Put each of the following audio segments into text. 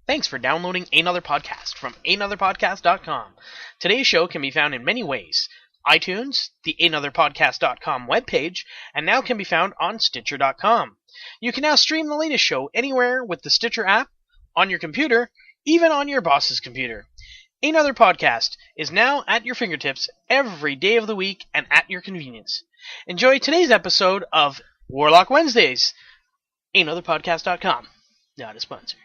Thanks for downloading Ehnother Podcast from Ehnotherpodcast.com. Today's show can be found in many ways. iTunes, the Ehnotherpodcast.com webpage, and now can be found on Stitcher.com. You can now stream the latest show anywhere with the Stitcher app, on your computer, even on your boss's computer. Ehnother Podcast is now at your fingertips every day of the week and at your convenience. Enjoy today's episode of Warlock Wednesdays. Ehnotherpodcast.com. Not a sponsor.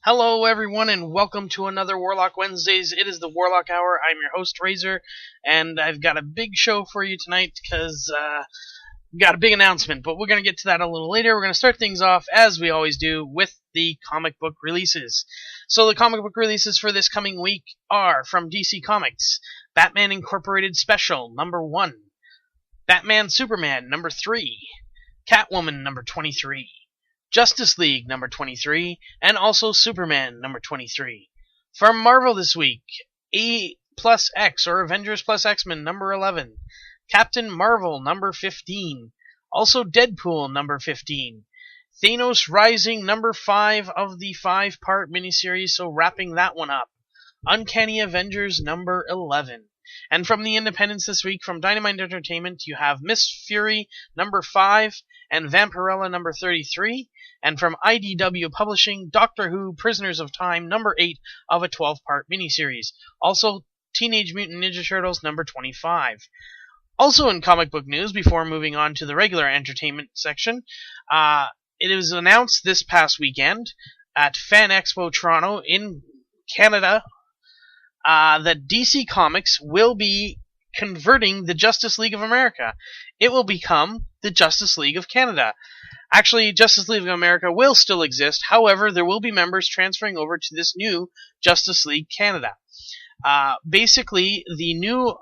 Hello everyone and welcome to another Warlock Wednesdays. It is the Warlock Hour. I'm your host Razor, and I've got a big show for you tonight because we've got a big announcement, but we're going to get to that a little later. We're going to start things off, as we always do, with the comic book releases. So the comic book releases for this coming week are from DC Comics: Batman Incorporated Special number 1, Batman Superman number 3, Catwoman number 23, Justice League number 23, and also Superman number 23. From Marvel this week, A plus X or Avengers plus X-Men number 11, Captain Marvel number 15, also Deadpool number 15, Thanos Rising number 5 of the 5-part miniseries, so wrapping that one up, Uncanny Avengers number 11. And from the Independents this week, from Dynamite Entertainment, you have Miss Fury number 5 and Vampirella number 33. And from IDW Publishing, Doctor Who Prisoners of Time number 8 of a 12-part miniseries. Also, Teenage Mutant Ninja Turtles number 25. Also in comic book news, before moving on to the regular entertainment section, it was announced this past weekend at Fan Expo Toronto in Canada that DC Comics will be converting the Justice League of America. It will become the Justice League of Canada. Actually, Justice League of America will still exist. However, there will be members transferring over to this new Justice League Canada. Basically, the new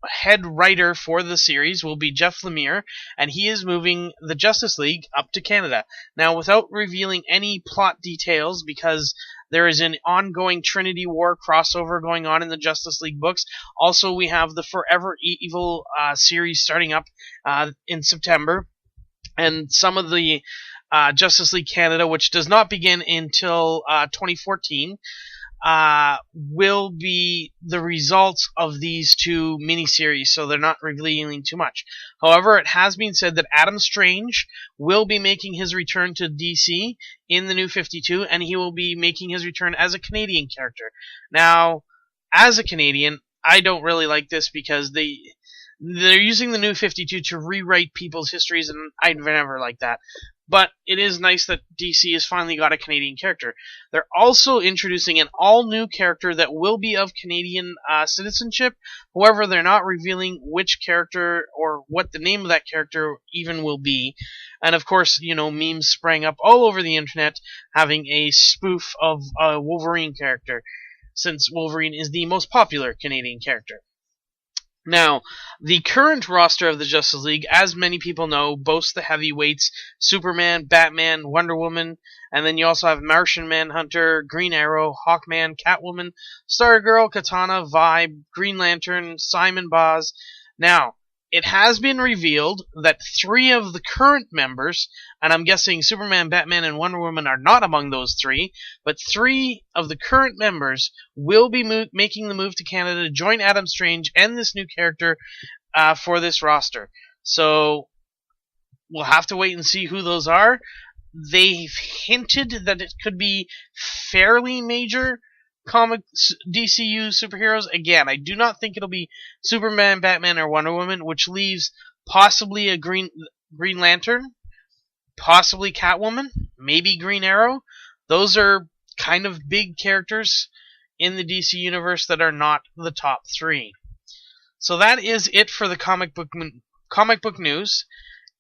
head writer for the series will be Jeff Lemire, and he is moving the Justice League up to Canada. Now, without revealing any plot details, because there is an ongoing Trinity War crossover going on in the Justice League books. Also, we have the Forever Evil series starting up in September. And some of the Justice League Canada, which does not begin until 2014, will be the results of these two miniseries, so they're not revealing too much. However, it has been said that Adam Strange will be making his return to DC in the New 52, and he will be making his return as a Canadian character. Now, as a Canadian, I don't really like this because they're using the New 52 to rewrite people's histories, and I'd never like that. But it is nice that DC has finally got a Canadian character. They're also introducing an all-new character that will be of Canadian citizenship. However, they're not revealing which character or what the name of that character even will be. And of course, memes sprang up all over the internet having a spoof of a Wolverine character, since Wolverine is the most popular Canadian character. Now, the current roster of the Justice League, as many people know, boasts the heavyweights: Superman, Batman, Wonder Woman, and then you also have Martian Manhunter, Green Arrow, Hawkman, Catwoman, Stargirl, Katana, Vibe, Green Lantern, Simon Baz. Now, it has been revealed that 3 of the current members, and I'm guessing Superman, Batman, and Wonder Woman are not among those 3, but 3 of the current members will be making the move to Canada to join Adam Strange and this new character for this roster. So, we'll have to wait and see who those are. They've hinted that it could be fairly major comic DCU superheroes. Again, I do not think it'll be Superman, Batman, or Wonder Woman, which leaves possibly a Green Lantern, possibly Catwoman, maybe Green Arrow. Those are kind of big characters in the DC universe that are not the top 3. So that is it for the comic book news,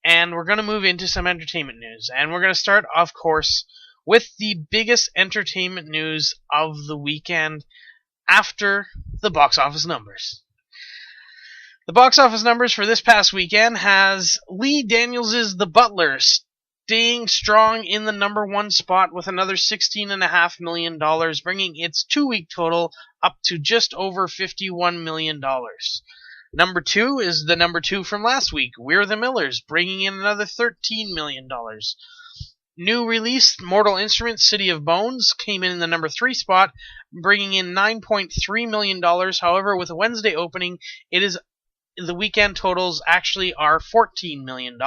and we're going to move into some entertainment news. And we're going to start, of course, with the biggest entertainment news of the weekend after the box office numbers. The box office numbers for this past weekend has Lee Daniels' The Butler staying strong in the number one spot with another $16.5 million, bringing its 2-week total up to just over $51 million. Number 2 is the number 2 from last week, We're the Millers, bringing in another $13 million. New release, Mortal Instruments, City of Bones, came in the number 3 spot, bringing in $9.3 million. However, with a Wednesday opening, the weekend totals actually are $14 million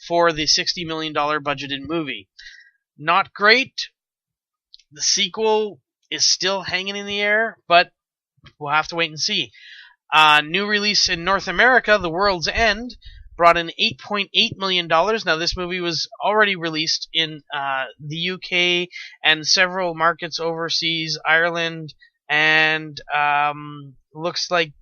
for the $60 million budgeted movie. Not great. The sequel is still hanging in the air, but we'll have to wait and see. New release in North America, The World's End, brought in $8.8 million. Now, this movie was already released in the UK and several markets overseas, Ireland, and looks like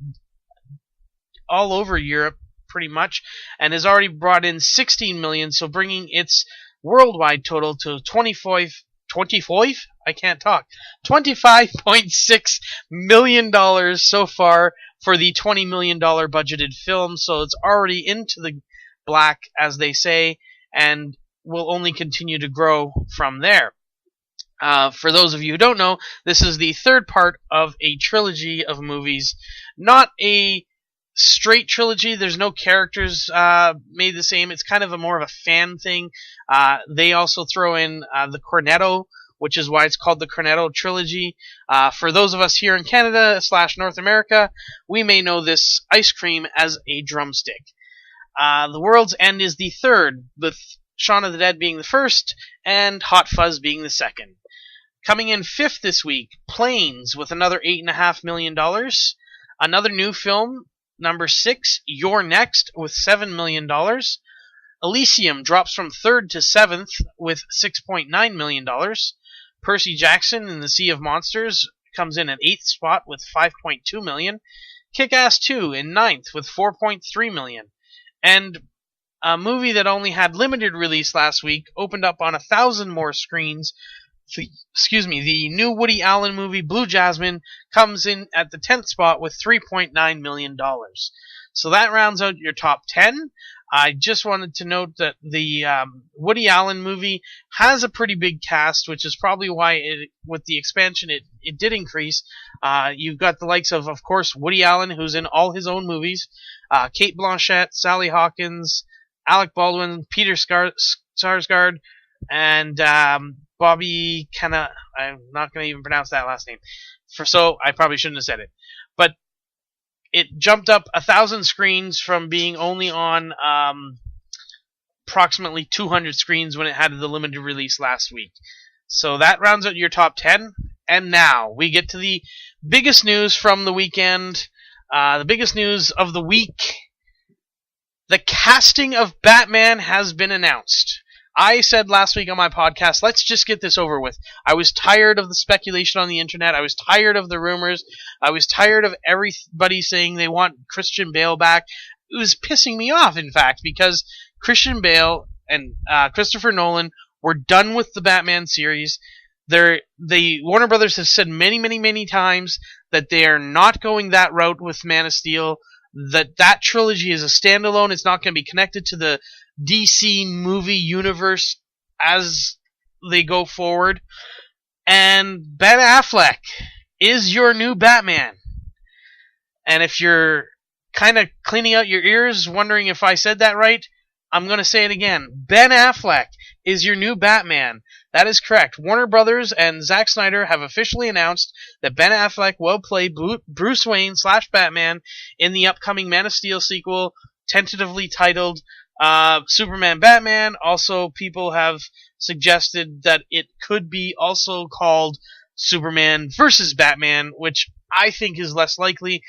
all over Europe, pretty much, and has already brought in $16 million, so bringing its worldwide total to $25.6 million so far for the $20 million budgeted film, so it's already into the black, as they say, and will only continue to grow from there. For those of you who don't know, this is the third part of a trilogy of movies, not a straight trilogy. There's no characters made the same. It's kind of more of a fan thing. They also throw in the Cornetto, which is why it's called the Cornetto trilogy. For those of us here in Canada / North America, we may know this ice cream as a drumstick. The World's End is the third, with Shaun of the Dead being the first and Hot Fuzz being the second. Coming in fifth this week, Planes, with another $8.5 million. Another new film, number 6, You're Next, with $7 million. Elysium drops from 3rd to 7th with $6.9 million. Percy Jackson in the Sea of Monsters comes in at 8th spot with $5.2 million. Kick-Ass 2 in 9th with $4.3 million. And a movie that only had limited release last week opened up on 1,000 more screens. The new Woody Allen movie, Blue Jasmine, comes in at the 10th spot with $3.9 million. So that rounds out your top 10. I just wanted to note that the Woody Allen movie has a pretty big cast, which is probably why, with the expansion, it did increase. You've got the likes of course, Woody Allen, who's in all his own movies, Cate Blanchett, Sally Hawkins, Alec Baldwin, Peter Sarsgaard, and Bobby Cannavale. I'm not going to even pronounce that last name. So I probably shouldn't have said it. But it jumped up 1,000 screens from being only on approximately 200 screens when it had the limited release last week. So that rounds out your top 10. And now we get to the biggest news from the weekend. The biggest news of the week. The casting of Batman has been announced. I said last week on my podcast, let's just get this over with. I was tired of the speculation on the internet. I was tired of the rumors. I was tired of everybody saying they want Christian Bale back. It was pissing me off, in fact, because Christian Bale and Christopher Nolan were done with the Batman series. The Warner Brothers have said many, many, many times that they are not going that route with Man of Steel, that trilogy is a standalone. It's not going to be connected to the DC movie universe as they go forward. And Ben Affleck is your new Batman. And if you're kind of cleaning out your ears, wondering if I said that right, I'm going to say it again. Ben Affleck is your new Batman. That is correct. Warner Brothers and Zack Snyder have officially announced that Ben Affleck will play Bruce Wayne / Batman in the upcoming Man of Steel sequel, tentatively titled Superman Batman. Also, people have suggested that it could be also called Superman vs. Batman, which I think is less likely,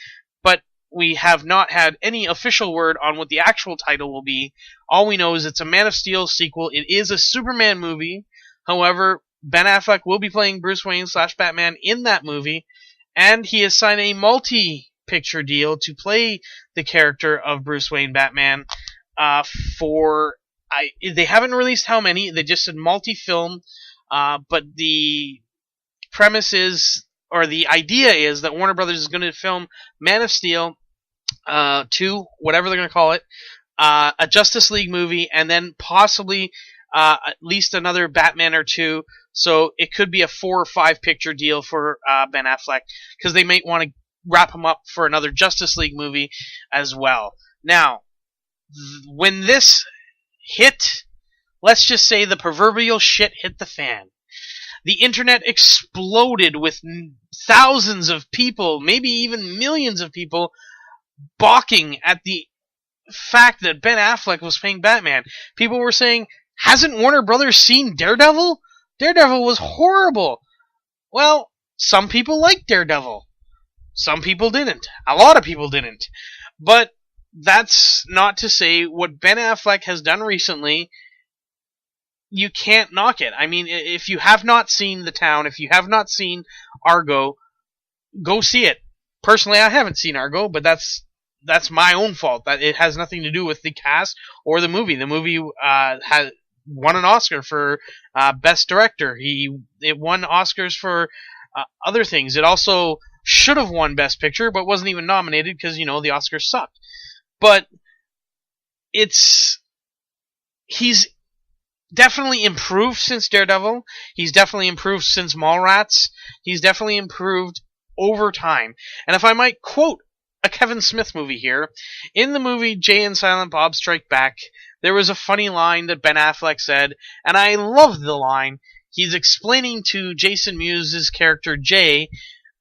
but we have not had any official word on what the actual title will be. All we know is it's a Man of Steel sequel. It is a Superman movie. However, Ben Affleck will be playing Bruce Wayne / Batman in that movie, and he has signed a multi-picture deal to play the character of Bruce Wayne Batman they haven't released how many. They just said multi-film, but the premise is, or the idea is, that Warner Brothers is going to film Man of Steel 2, whatever they're going to call it, a Justice League movie, and then possibly at least another Batman or two. So it could be a 4 or 5 picture deal for Ben Affleck, because they might want to wrap him up for another Justice League movie as well. Now, when this hit, let's just say the proverbial shit hit the fan. The internet exploded with thousands of people, maybe even millions of people, balking at the fact that Ben Affleck was playing Batman. People were saying, hasn't Warner Brothers seen Daredevil? Daredevil was horrible. Well, some people liked Daredevil. Some people didn't. A lot of people didn't. But that's not to say what Ben Affleck has done recently, you can't knock it. I mean, if you have not seen The Town, if you have not seen Argo, go see it. Personally, I haven't seen Argo, but that's my own fault. That it has nothing to do with the cast or the movie. The movie has won an Oscar for Best Director. It won Oscars for other things. It also should have won Best Picture, but wasn't even nominated because, the Oscars sucked. But he's definitely improved since Daredevil. He's definitely improved since Mallrats. He's definitely improved over time. And if I might quote a Kevin Smith movie here, in the movie Jay and Silent Bob Strike Back, there was a funny line that Ben Affleck said, and I love the line. He's explaining to Jason Mewes' character Jay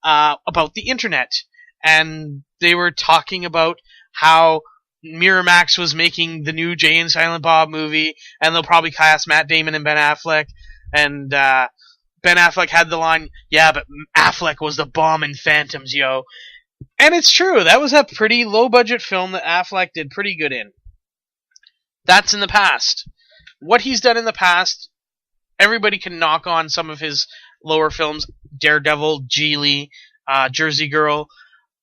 about the internet, and they were talking about how Miramax was making the new Jay and Silent Bob movie, and they'll probably cast Matt Damon and Ben Affleck, and Ben Affleck had the line, yeah, but Affleck was the bomb in Phantoms, yo. And it's true, that was a pretty low-budget film that Affleck did pretty good in. That's in the past. What he's done in the past, everybody can knock on some of his lower films, Daredevil, Geely, Jersey Girl.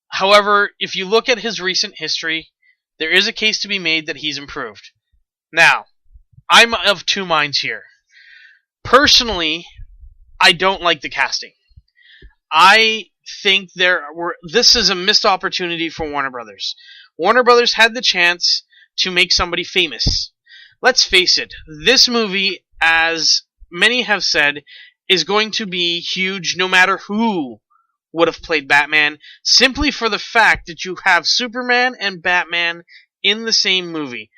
However, if you look at his recent history, there is a case to be made that he's improved. Now, I'm of two minds here. Personally, I don't like the casting. I think this is a missed opportunity for Warner Brothers. Warner Brothers had the chance to make somebody famous. Let's face it, this movie, as many have said, is going to be huge no matter who would have played Batman, simply for the fact that you have Superman and Batman in the same movie.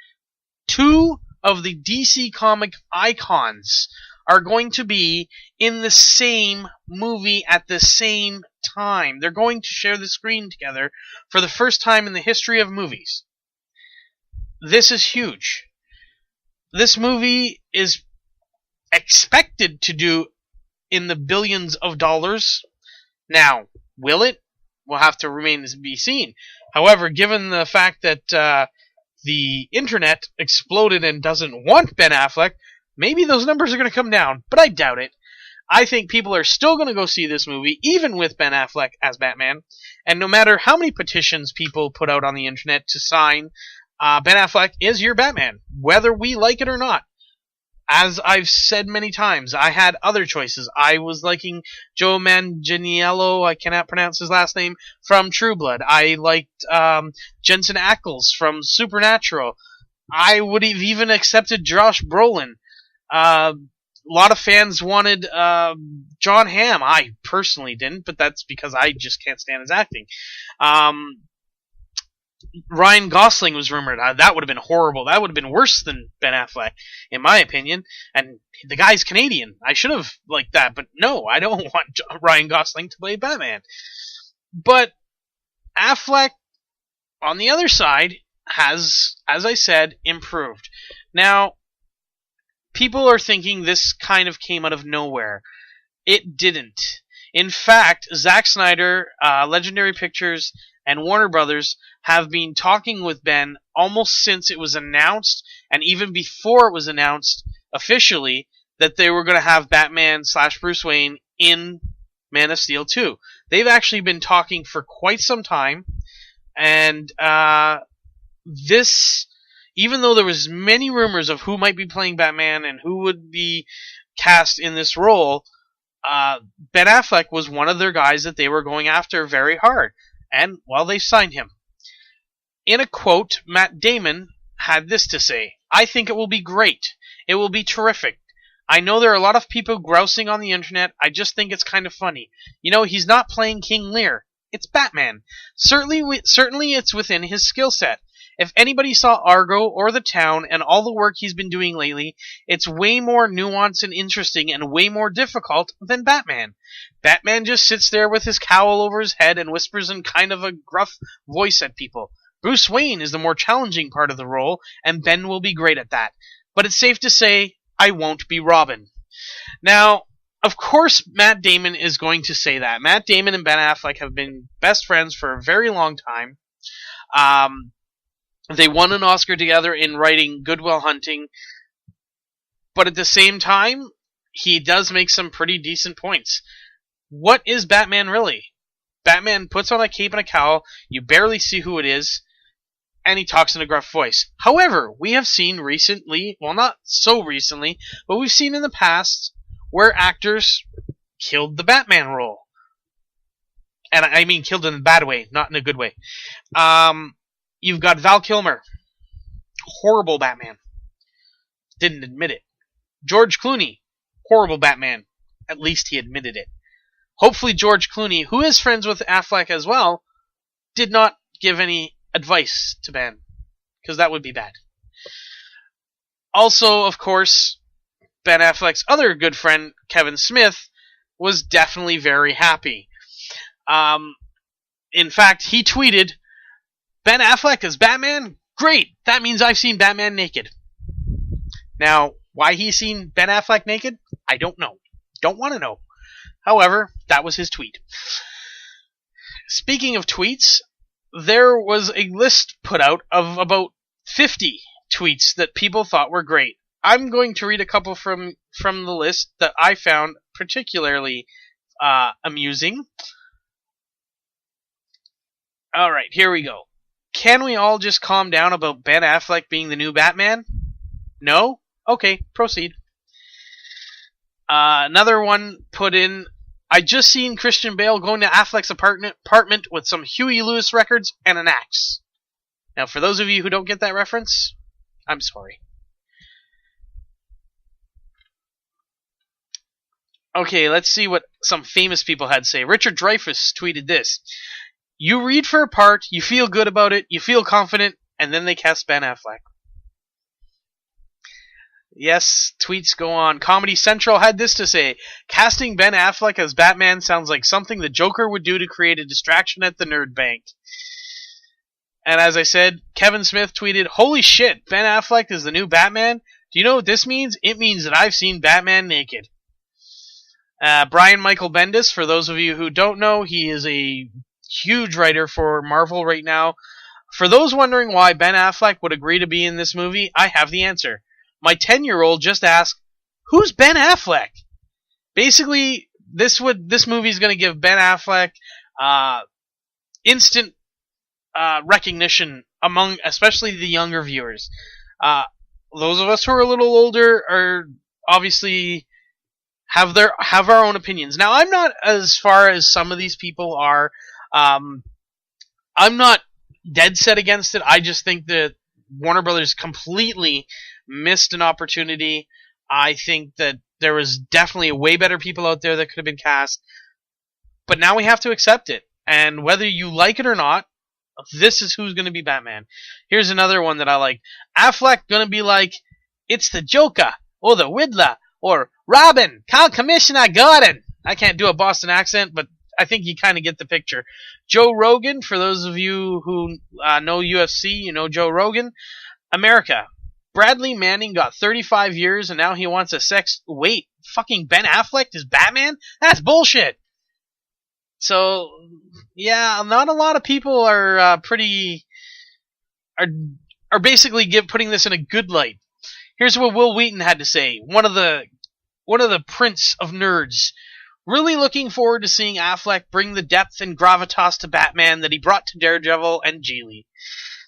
Two of the DC comic icons are going to be in the same movie at the same time. They're going to share the screen together for the first time in the history of movies. This is huge. This movie is expected to do in the billions of dollars. Now, will it? Will have to remain to be seen. However, given the fact that the internet exploded and doesn't want Ben Affleck, maybe those numbers are going to come down, but I doubt it. I think people are still going to go see this movie, even with Ben Affleck as Batman, and no matter how many petitions people put out on the internet to sign, Ben Affleck is your Batman, whether we like it or not. As I've said many times, I had other choices. I was liking Joe Manganiello, I cannot pronounce his last name, from True Blood. I liked Jensen Ackles from Supernatural. I would have even accepted Josh Brolin. A lot of fans wanted John Hamm. I personally didn't, but that's because I just can't stand his acting. Ryan Gosling was rumored. That would have been horrible. That would have been worse than Ben Affleck, in my opinion. And the guy's Canadian. I should have liked that, but no, I don't want Ryan Gosling to play Batman. But Affleck, on the other side, has, as I said, improved. Now, people are thinking this kind of came out of nowhere. It didn't. In fact, Zack Snyder, Legendary Pictures, and Warner Brothers have been talking with Ben almost since it was announced, and even before it was announced officially, that they were going to have Batman / Bruce Wayne in Man of Steel 2. They've actually been talking for quite some time, and this, even though there was many rumors of who might be playing Batman and who would be cast in this role, Ben Affleck was one of their guys that they were going after very hard. And, well, they signed him. In a quote, Matt Damon had this to say, "I think it will be great. It will be terrific. I know there are a lot of people grousing on the internet. I just think it's kind of funny. He's not playing King Lear. It's Batman. Certainly it's within his skill set. If anybody saw Argo or The Town and all the work he's been doing lately, it's way more nuanced and interesting and way more difficult than Batman. Batman just sits there with his cowl over his head and whispers in kind of a gruff voice at people. Bruce Wayne is the more challenging part of the role, and Ben will be great at that. But it's safe to say, I won't be Robin. Now, of course, Matt Damon is going to say that. Matt Damon and Ben Affleck have been best friends for a very long time. They won an Oscar together in writing Good Will Hunting. But at the same time, he does make some pretty decent points. What is Batman really? Batman puts on a cape and a cowl, you barely see who it is, and he talks in a gruff voice. However, we have seen recently, well, not so recently, but we've seen in the past where actors killed the Batman role. And I mean killed in a bad way, not in a good way. You've got Val Kilmer. Horrible Batman. Didn't admit it. George Clooney. Horrible Batman. At least he admitted it. Hopefully George Clooney, who is friends with Affleck as well, did not give any advice to Ben. Because that would be bad. Also, of course, Ben Affleck's other good friend, Kevin Smith, was definitely very happy. In fact, he tweeted, Ben Affleck as Batman? Great! That means I've seen Batman naked. Now, why he's seen Ben Affleck naked? I don't know. Don't want to know. However, that was his tweet. Speaking of tweets, there was a list put out of about 50 tweets that people thought were great. I'm going to read a couple from the list that I found particularly amusing. Alright, here we go. Can we all just calm down about Ben Affleck being the new Batman? No? Okay, proceed. Another one put in, I just seen Christian Bale going to Affleck's apartment with some Huey Lewis records and an axe. Now, for those of you who don't get that reference, I'm sorry. Okay, let's see what some famous people had to say. Richard Dreyfuss tweeted this. You read for a part, you feel good about it, you feel confident, and then they cast Ben Affleck. Yes, tweets go on. Comedy Central had this to say. Casting Ben Affleck as Batman sounds like something the Joker would do to create a distraction at the Nerd Bank. And as I said, Kevin Smith tweeted, Holy shit, Ben Affleck is the new Batman? Do you know what this means? It means that I've seen Batman naked. Brian Michael Bendis, for those of you who don't know, he is a huge writer for Marvel right now. For those wondering why Ben Affleck would agree to be in this movie, I have the answer. My 10-year-old just asked, who's Ben Affleck? Basically, this movie is going to give Ben Affleck instant recognition among especially the younger viewers. Those of us who are a little older are obviously have our own opinions. Now, I'm not as far as some of these people are. I'm not dead set against it. I just think that Warner Brothers completely missed an opportunity. I think that there was definitely way better people out there that could have been cast. But now we have to accept it. And whether you like it or not, this is who's going to be Batman. Here's another one that I like. Affleck going to be like, it's the Joker, or the Riddler, or Robin, call Commissioner Gordon. I can't do a Boston accent, but I think you kind of get the picture. Joe Rogan, for those of you who know UFC, you know Joe Rogan. America. Bradley Manning got 35 years and now he wants a sex... Wait, fucking Ben Affleck is Batman? That's bullshit! So, yeah, not a lot of people are basically putting this in a good light. Here's what Will Wheaton had to say. One of the prince of nerds. Really looking forward to seeing Affleck bring the depth and gravitas to Batman that he brought to Daredevil and Geely.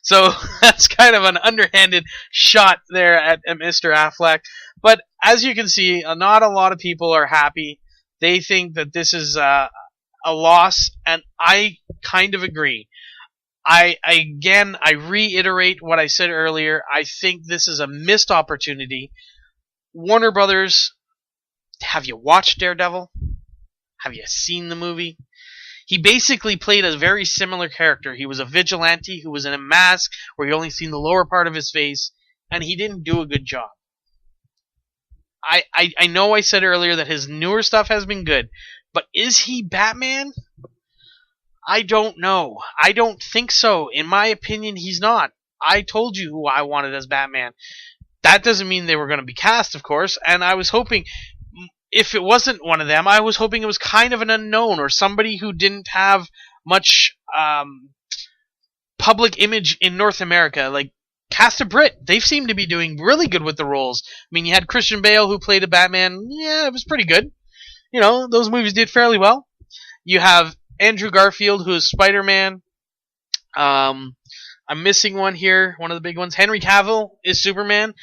So that's kind of an underhanded shot there at Mr. Affleck. But as you can see, not a lot of people are happy. They think that this is a loss, and I kind of agree. I reiterate what I said earlier. I think this is a missed opportunity. Warner Brothers, have you watched Daredevil? Have you seen the movie? He basically played a very similar character. He was a vigilante who was in a mask where you only seen the lower part of his face, and he didn't do a good job. I know I said earlier that his newer stuff has been good, but is he Batman? I don't know. I don't think so. In my opinion, he's not. I told you who I wanted as Batman. That doesn't mean they were going to be cast, of course, and I was hoping, if it wasn't one of them, I was hoping it was kind of an unknown or somebody who didn't have much public image in North America. Like, cast a Brit. They seem to be doing really good with the roles. I mean, you had Christian Bale who played a Batman. Yeah, it was pretty good. You know, those movies did fairly well. You have Andrew Garfield, who is Spider-Man. I'm missing one here, one of the big ones. Henry Cavill is Superman.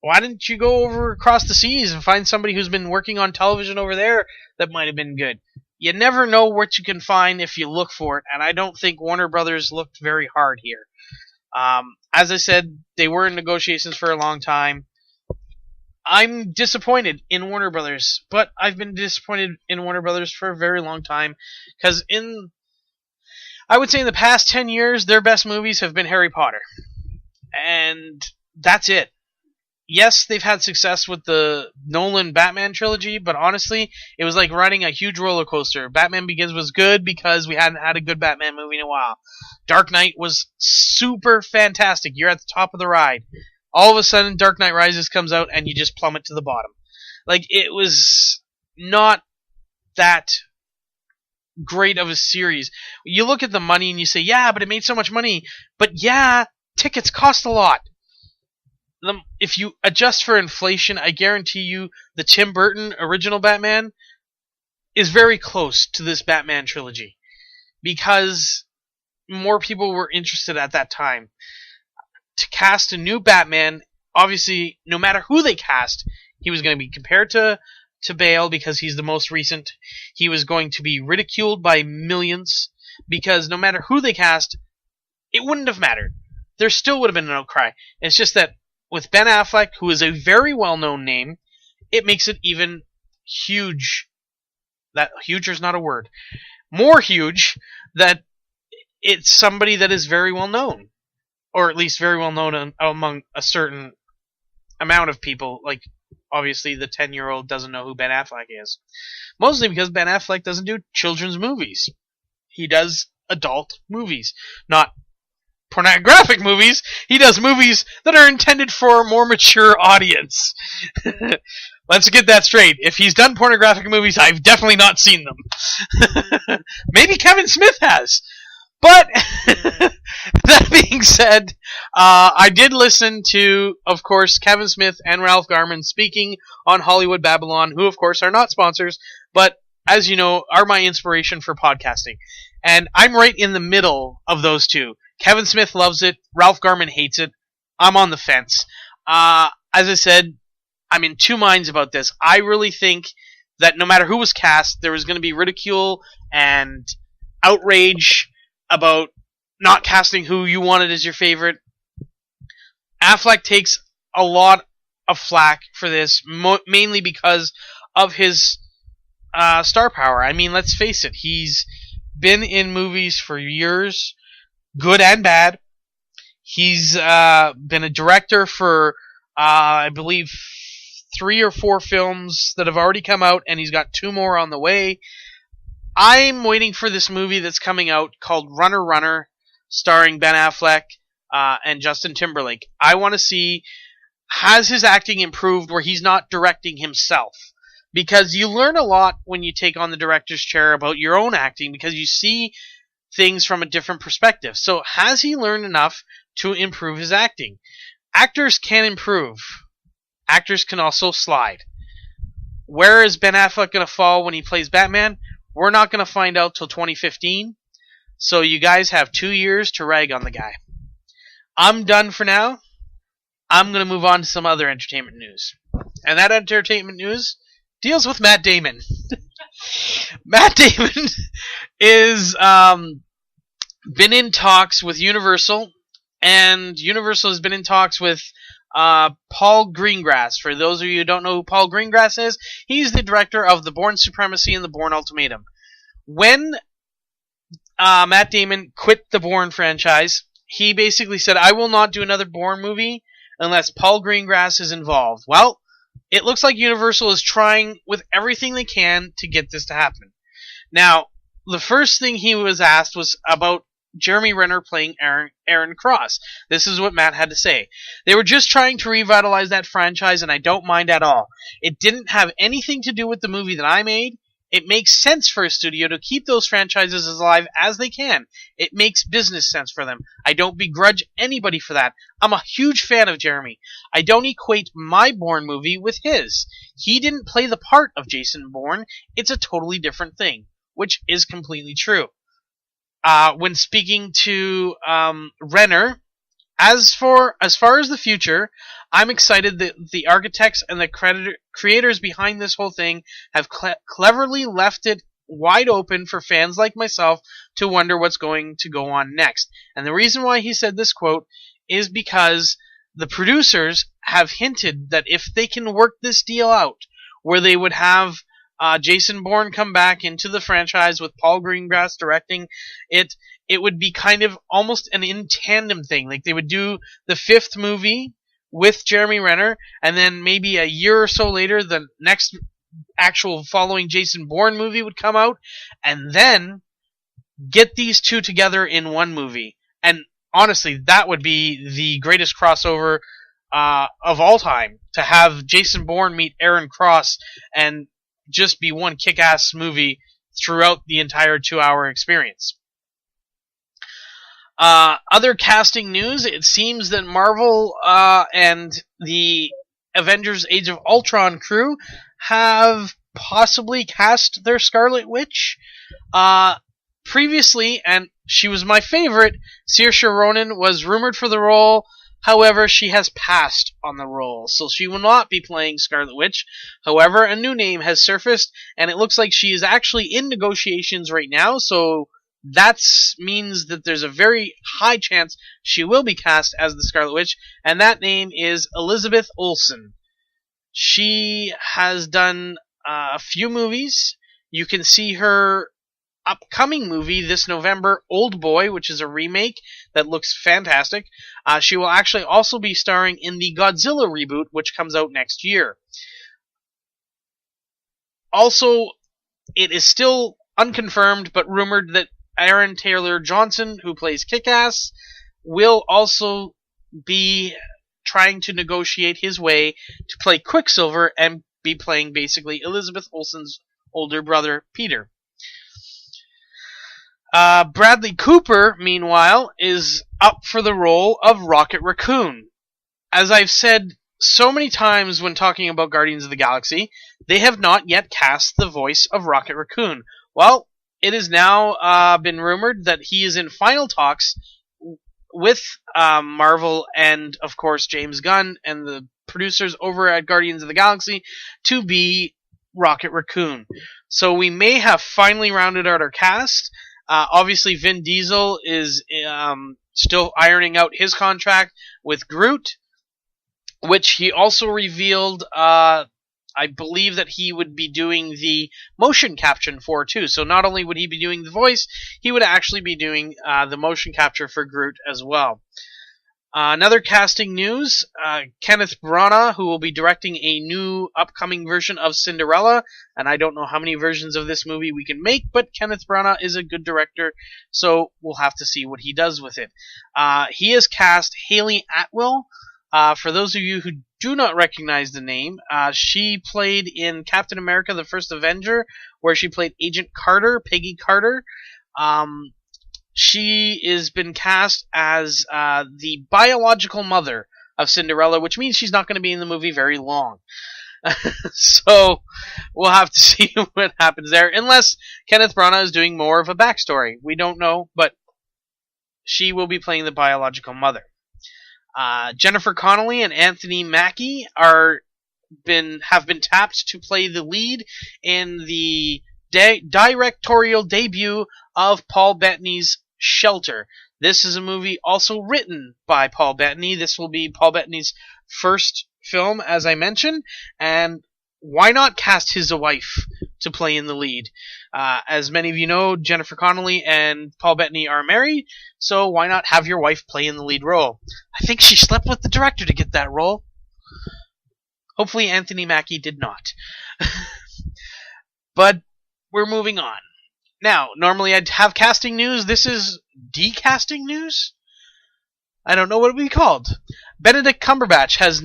Why didn't you go over across the seas and find somebody who's been working on television over there that might have been good? You never know what you can find if you look for it, and I don't think Warner Brothers looked very hard here. As I said, they were in negotiations for a long time. I'm disappointed in Warner Brothers, but I've been disappointed in Warner Brothers for a very long time, because I would say in the past 10 years, their best movies have been Harry Potter. And that's it. Yes, they've had success with the Nolan Batman trilogy, but honestly, it was like riding a huge roller coaster. Batman Begins was good because we hadn't had a good Batman movie in a while. Dark Knight was super fantastic. You're at the top of the ride. All of a sudden, Dark Knight Rises comes out and you just plummet to the bottom. Like, it was not that great of a series. You look at the money and you say, yeah, but it made so much money. But yeah, tickets cost a lot. If you adjust for inflation, I guarantee you the Tim Burton original Batman is very close to this Batman trilogy, because more people were interested at that time. To cast a new Batman, obviously, no matter who they cast, he was going to be compared to Bale because he's the most recent. He was going to be ridiculed by millions because no matter who they cast, it wouldn't have mattered. There still would have been an outcry. It's just that with Ben Affleck, who is a very well-known name, it makes it even huge. That huge is not a word. More huge that it's somebody that is very well-known. Or at least very well-known among a certain amount of people. Like, obviously, the 10-year-old doesn't know who Ben Affleck is. Mostly because Ben Affleck doesn't do children's movies. He does adult movies. Not pornographic movies. He does movies that are intended for a more mature audience. Let's get that straight. If he's done pornographic movies, I've definitely not seen them. Maybe Kevin Smith has. But, that being said, I did listen to, of course, Kevin Smith and Ralph Garman speaking on Hollywood Babylon, who, of course, are not sponsors, but, as you know, are my inspiration for podcasting. And I'm right in the middle of those two. Kevin Smith loves it. Ralph Garman hates it. I'm on the fence. As I said, I'm in two minds about this. I really think that no matter who was cast, there was going to be ridicule and outrage about not casting who you wanted as your favorite. Affleck takes a lot of flack for this, mainly because of his star power. I mean, let's face it, he's been in movies for years, good and bad. He's been a director for, I believe, 3 or 4 films that have already come out, and he's got 2 more on the way. I'm waiting for this movie that's coming out called Runner Runner, starring Ben Affleck and Justin Timberlake. I want to see, has his acting improved where he's not directing himself? Because you learn a lot when you take on the director's chair about your own acting, because you see things from a different perspective. So has he learned enough to improve his acting? Actors can improve. Actors can also slide. Where is Ben Affleck going to fall when he plays Batman? We're not going to find out till 2015. So you guys have 2 years to rag on the guy. I'm done for now. I'm going to move on to some other entertainment news. And that entertainment news deals with Matt Damon. Matt Damon is been in talks with Universal, and Universal has been in talks with Paul Greengrass. For those of you who don't know who Paul Greengrass is, he's the director of The Bourne Supremacy and The Bourne Ultimatum. When Matt Damon quit the Bourne franchise, he basically said, I will not do another Bourne movie unless Paul Greengrass is involved. Well, it looks like Universal is trying with everything they can to get this to happen. Now, the first thing he was asked was about Jeremy Renner playing Aaron Cross. This is what Matt had to say. They were just trying to revitalize that franchise, and I don't mind at all. It didn't have anything to do with the movie that I made. It makes sense for a studio to keep those franchises as alive as they can. It makes business sense for them. I don't begrudge anybody for that. I'm a huge fan of Jeremy. I don't equate my Bourne movie with his. He didn't play the part of Jason Bourne. It's a totally different thing, which is completely true. When speaking to Renner, as far as the future, I'm excited that the architects and the creators behind this whole thing have cleverly left it wide open for fans like myself to wonder what's going to go on next. And the reason why he said this quote is because the producers have hinted that if they can work this deal out, where they would have Jason Bourne come back into the franchise with Paul Greengrass directing it, it would be kind of almost an in tandem thing. Like they would do the 5th movie with Jeremy Renner, and then maybe a year or so later, the next actual following Jason Bourne movie would come out, and then get these two together in one movie. And honestly, that would be the greatest crossover of all time, to have Jason Bourne meet Aaron Cross and just be one kick-ass movie throughout the entire 2-hour experience. Other casting news, it seems that Marvel and the Avengers Age of Ultron crew have possibly cast their Scarlet Witch. Previously, and she was my favorite, Saoirse Ronan was rumored for the role. However, she has passed on the role, so she will not be playing Scarlet Witch. However, a new name has surfaced, and it looks like she is actually in negotiations right now, so that means that there's a very high chance she will be cast as the Scarlet Witch, and that name is Elizabeth Olsen. She has done a few movies. You can see her upcoming movie this November, Old Boy, which is a remake that looks fantastic. She will actually also be starring in the Godzilla reboot, which comes out next year. Also, it is still unconfirmed, but rumored that Aaron Taylor Johnson, who plays Kick-Ass, will also be trying to negotiate his way to play Quicksilver and be playing basically Elizabeth Olsen's older brother, Peter. Bradley Cooper, meanwhile, is up for the role of Rocket Raccoon. As I've said so many times when talking about Guardians of the Galaxy, they have not yet cast the voice of Rocket Raccoon. Well, it has now been rumored that he is in final talks with Marvel and, of course, James Gunn and the producers over at Guardians of the Galaxy to be Rocket Raccoon. So we may have finally rounded out our cast. Obviously, Vin Diesel is still ironing out his contract with Groot, which he also revealed, I believe that he would be doing the motion capture for too. So not only would he be doing the voice, he would actually be doing the motion capture for Groot as well. Another casting news, Kenneth Branagh, who will be directing a new upcoming version of Cinderella, and I don't know how many versions of this movie we can make, but Kenneth Branagh is a good director, so we'll have to see what he does with it. He has cast Haley Atwell. For those of you who do not recognize the name, she played in Captain America: The First Avenger, where she played Agent Carter, Peggy Carter. She has been cast as the biological mother of Cinderella, which means she's not going to be in the movie very long. So we'll have to see what happens there, unless Kenneth Branagh is doing more of a backstory. We don't know, but she will be playing the biological mother. Jennifer Connelly and Anthony Mackie have been tapped to play the lead in the directorial debut of Paul Bettany's Shelter. This is a movie also written by Paul Bettany. This will be Paul Bettany's first film, as I mentioned, and why not cast his wife to play in the lead? As many of you know, Jennifer Connelly and Paul Bettany are married, so why not have your wife play in the lead role? I think she slept with the director to get that role. Hopefully Anthony Mackie did not. But we're moving on. Now, normally I'd have casting news. This is decasting news? I don't know what it would be called. Benedict Cumberbatch has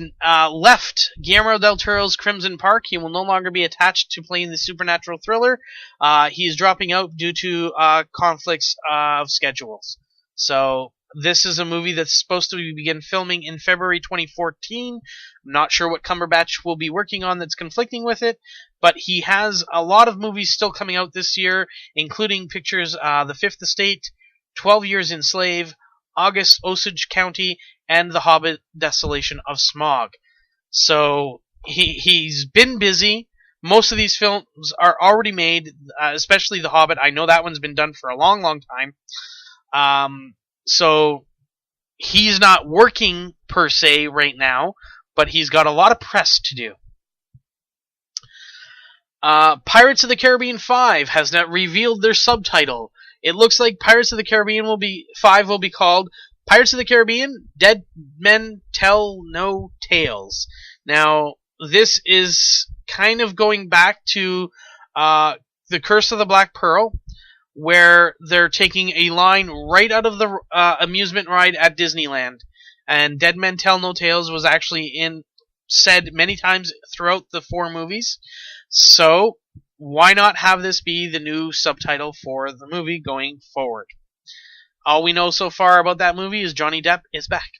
left Guillermo del Toro's Crimson Park. He will no longer be attached to playing the supernatural thriller. He is dropping out due to conflicts of schedules. So this is a movie that's supposed to begin filming in February 2014. I'm not sure what Cumberbatch will be working on that's conflicting with it, but he has a lot of movies still coming out this year, including pictures The Fifth Estate, 12 Years in Slave, August Osage County, and The Hobbit: Desolation of Smaug. So he's been busy. Most of these films are already made, especially The Hobbit. I know that one's been done for a long, long time. So he's not working per se right now, but he's got a lot of press to do. Pirates of the Caribbean 5 has not revealed their subtitle. It looks like Pirates of the Caribbean 5 will be called Pirates of the Caribbean: Dead Men Tell No Tales. Now, this is kind of going back to The Curse of the Black Pearl, where they're taking a line right out of the amusement ride at Disneyland. And Dead Men Tell No Tales was actually said many times throughout the 4 movies. So, why not have this be the new subtitle for the movie going forward? All we know so far about that movie is Johnny Depp is back.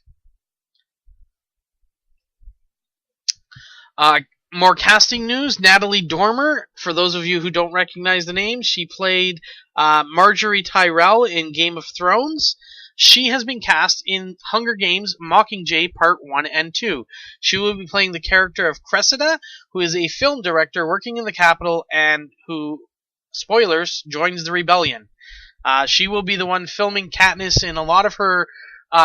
More casting news. Natalie Dormer, for those of you who don't recognize the name, she played Marjorie Tyrell in Game of Thrones. She has been cast in Hunger Games Mockingjay Part 1 and 2. She will be playing the character of Cressida, who is a film director working in the Capitol and who, spoilers, joins the rebellion. She will be the one filming Katniss in a lot of her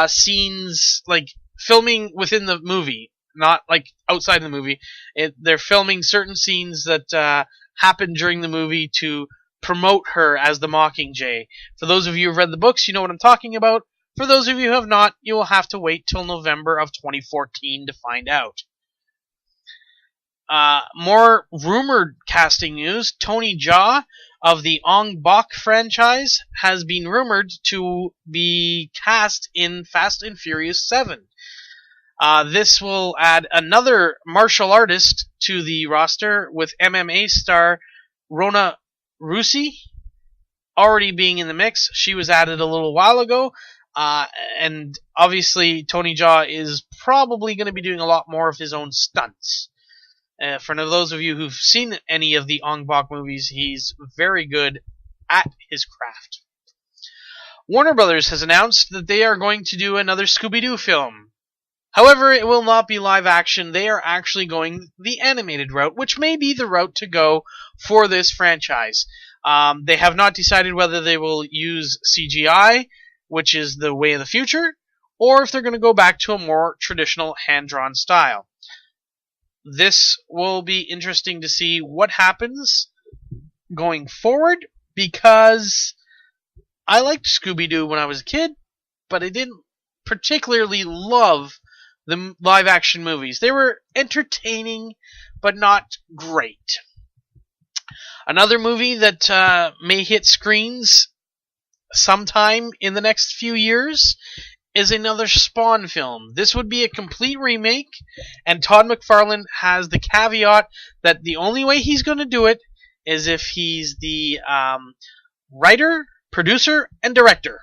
scenes, like filming within the movie, not like outside the movie. They're filming certain scenes that happen during the movie to promote her as the Mockingjay. For those of you who've read the books, you know what I'm talking about. For those of you who have not, you will have to wait till November of 2014 to find out. More rumored casting news. Tony Jaa of the Ong Bak franchise has been rumored to be cast in Fast and Furious 7. This will add another martial artist to the roster, with MMA star Rona Rousey already being in the mix. She was added a little while ago, and obviously Tony Jaa is probably going to be doing a lot more of his own stunts. For those of you who've seen any of the Ong Bak movies, he's very good at his craft. Warner Brothers has announced that they are going to do another Scooby-Doo film. However, it will not be live action. They are actually going the animated route, which may be the route to go for this franchise. They have not decided whether they will use CGI, which is the way of the future, or if they're going to go back to a more traditional hand-drawn style. This will be interesting to see what happens going forward, because I liked Scooby-Doo when I was a kid, but I didn't particularly love the live-action movies. They were entertaining, but not great. Another movie that may hit screens sometime in the next few years is another Spawn film. This would be a complete remake, and Todd McFarlane has the caveat that the only way he's going to do it is if he's the writer, producer, and director.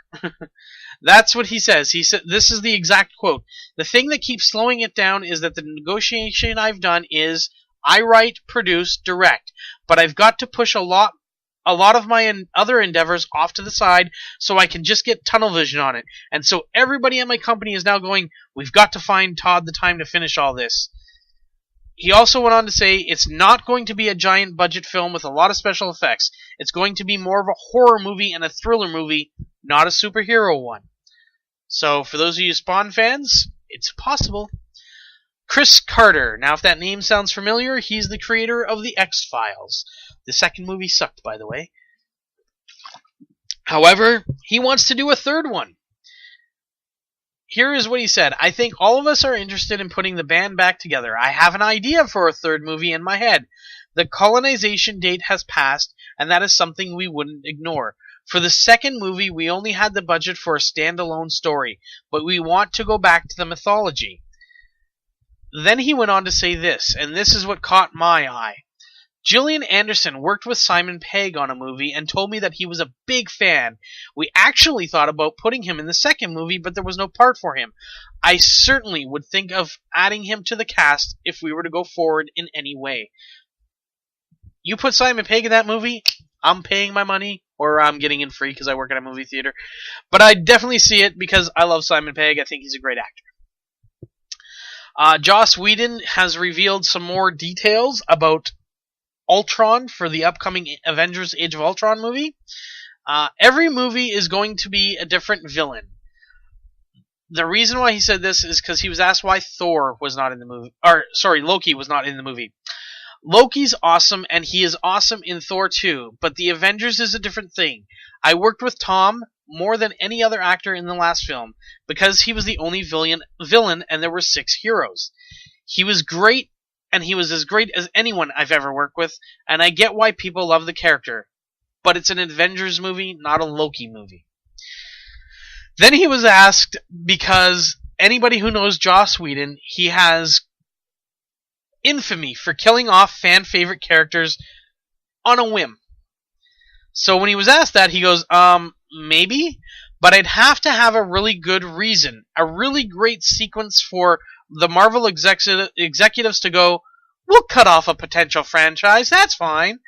That's what he says. He said, this is the exact quote. The thing that keeps slowing it down is that the negotiation I've done is I write, produce, direct, but I've got to push a lot of my other endeavors off to the side so I can just get tunnel vision on it. And so everybody at my company is now going, we've got to find Todd the time to finish all this. He also went on to say it's not going to be a giant budget film with a lot of special effects. It's going to be more of a horror movie and a thriller movie, not a superhero one. So for those of you Spawn fans, it's possible. Chris Carter. Now, if that name sounds familiar, he's the creator of The X-Files. The second movie sucked, by the way. However, he wants to do a third one. Here is what he said. I think all of us are interested in putting the band back together. I have an idea for a third movie in my head. The colonization date has passed, and that is something we wouldn't ignore. For the second movie, we only had the budget for a standalone story, but we want to go back to the mythology. Then he went on to say this, and this is what caught my eye. Gillian Anderson worked with Simon Pegg on a movie and told me that he was a big fan. We actually thought about putting him in the second movie, but there was no part for him. I certainly would think of adding him to the cast if we were to go forward in any way. You put Simon Pegg in that movie, I'm paying my money, or I'm getting in free because I work at a movie theater. But I definitely see it because I love Simon Pegg. I think he's a great actor. Joss Whedon has revealed some more details about Ultron for the upcoming Avengers Age of Ultron movie. Every movie is going to be a different villain. The reason why he said this is because he was asked why Thor was not in the movie. Loki was not in the movie. Loki's awesome, and he is awesome in Thor 2, but the Avengers is a different thing. I worked with Tom more than any other actor in the last film, because he was the only villain and there were 6 heroes. He was great, and he was as great as anyone I've ever worked with, and I get why people love the character. But it's an Avengers movie, not a Loki movie. Then he was asked, because anybody who knows Joss Whedon, he has infamy for killing off fan-favorite characters on a whim. So when he was asked that, he goes, maybe, but I'd have to have a really good reason, a really great sequence for the Marvel executives to go, we'll cut off a potential franchise, that's fine.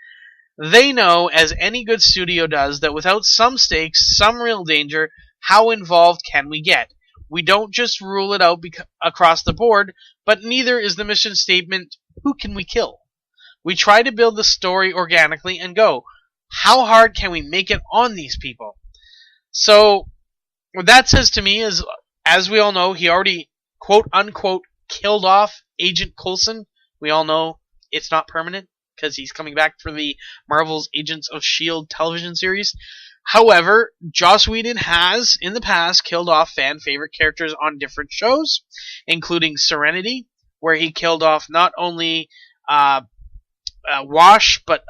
They know, as any good studio does, that without some stakes, some real danger, how involved can we get? We don't just rule it out across the board, but neither is the mission statement, who can we kill? We try to build the story organically and go, how hard can we make it on these people? So, what that says to me is, as we all know, he already, quote-unquote, killed off Agent Coulson. We all know it's not permanent, because he's coming back for the Marvel's Agents of S.H.I.E.L.D. television series. However, Joss Whedon has, in the past, killed off fan-favorite characters on different shows, including Serenity, where he killed off not only Wash, but